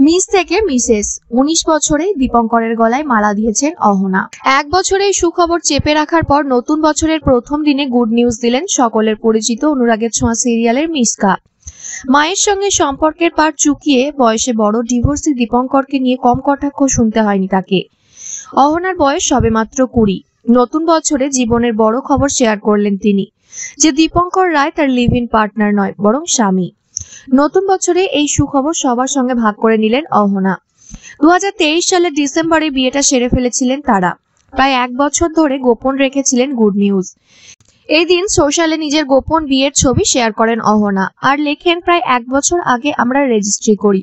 Miss থেকে Mrs 19 বছরে দীপঙ্করের গলায় মালা দিয়েছেন অহনা। 1 বছরের সুখবর চেপে রাখার পর নতুন বছরের প্রথম দিনে গুড নিউজ দিলেন সকলের পরিচিত অনুরাগের ছোঁয়া সিরিয়ালের মিশকা। মায়ের সঙ্গে সম্পর্কের পার চুকিয়ে বয়সে বড় ডিভোর্সি দীপঙ্করকে নিয়ে কম কটাক্ষ শুনতে হয়নি তাকে। অহনার বয়স সবেমাত্র 20। নতুন বছরে জীবনের বড় খবর শেয়ার করলেন তিনি যে দীপঙ্কর রায় তার লিভ ইন পার্টনার নয় বরং স্বামী। নতুন বছরে এই সুখবর সবার সঙ্গে ভাগ করে নিলেন অহনা। 2023 সালের ডিসেম্বরে বিয়েটা সেরে ফেলেছিলেন তারা। প্রায় 1 বছর ধরে গোপন রেখেছিলেন গুড নিউজ। এই দিন সোশ্যালে নিজের গোপন বিয়ের ছবি শেয়ার করেন অহনা আর লেখেন, প্রায় 1 বছর আগে আমরা রেজিস্ট্রি করি।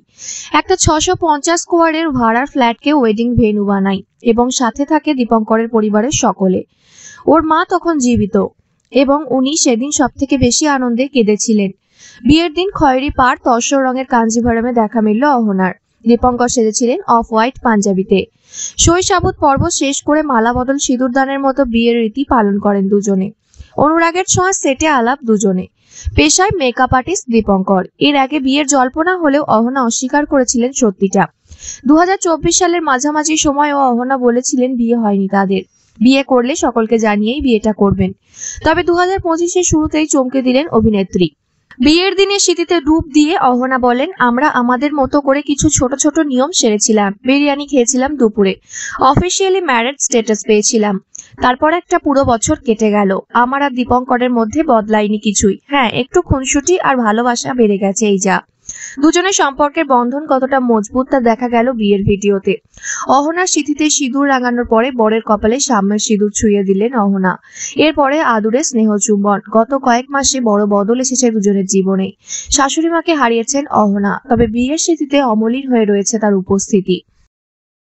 একটা 650 স্কোয়ারের ভাড়ার ফ্ল্যাটকে ওয়েডিং ভেন্যু বানাই এবং সাথে থাকে দীপঙ্করের পরিবারের সকলে। ওর মা তখন জীবিত এবং উনি সেদিন সবথেকে বেশি আনন্দে কেঁদেছিলেন। বিয়ের দিন খয়েরি পাড় তসর রঙের কাঞ্জিভারামে দেখা মিলল অহনার। দীপঙ্কর সেজেছিলেন অফ হোয়াইট পাঞ্জাবিতে। শৈশাবুত পর্ব শেষ করে মালা বদল সিঁদুরদানের মতো বিয়ের রীতি পালন করেন দুজনে। অনুরাগের ছোঁয়া সেটে আলাপ দুজনে। পেশায় মেকআপ আর্টিস্ট দীপঙ্কর। এর আগে বিয়ের জল্পনা হলেও অহনা অস্বীকার করেছিলেন সত্যিটা। 2024 সালের মাঝামাঝি সময়ও অহনা বলেছিলেন বিয়ে হয়নি তাদের। বিয়ে করলে সকলকে জানিয়েই বিয়েটা করবেন। তবে 2025-এর শুরুতেই চমকে দিলেন অভিনেত্রী। বিয়ের দিনে স্মৃতিতে ডুব দিয়ে অহনা বলেন, আমরা আমাদের মতো করে কিছু ছোট ছোট নিয়ম সেরেছিলাম। বিরিয়ানি খেয়েছিলাম দুপুরে। অফিসিয়ালি ম্যারেড স্ট্যাটাস পেয়েছিলাম। তারপর একটা পুরো বছর কেটে গেল। আমার আর দীপঙ্করের মধ্যে বদলায়নি কিছুই। হ্যাঁ, একটু খুনসুটি আর ভালোবাসা বেড়ে গেছে এই যা। দুজনের সম্পর্কের বন্ধন কতটা মজবুত তা দেখা গেল বিয়ের ভিডিওতে। অহনার স্মৃতিতে সিঁদুর রাঙানোর পরে বরের কপালে সাম্যের সিঁদুর ছুঁয়ে দিলেন অহনা। এরপরে আদুরে স্নেহ চুম্বন। গত কয়েক মাসে বড় বদল এসেছে দুজনের জীবনে। শাশুড়ি মাকে হারিয়েছেন অহনা, তবে বিয়ের স্মৃতিতে অমলিন হয়ে রয়েছে তার উপস্থিতি।